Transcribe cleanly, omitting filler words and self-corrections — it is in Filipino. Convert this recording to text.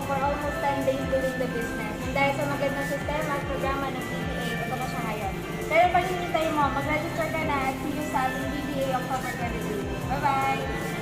for almost 10 days doing the business. And dahil sa magandang sistema at programa ng BDA, ito na siya ngayon. Pero pag hinintay mo, mag-register ka na at see you sa ating BDA October 22. Bye-bye!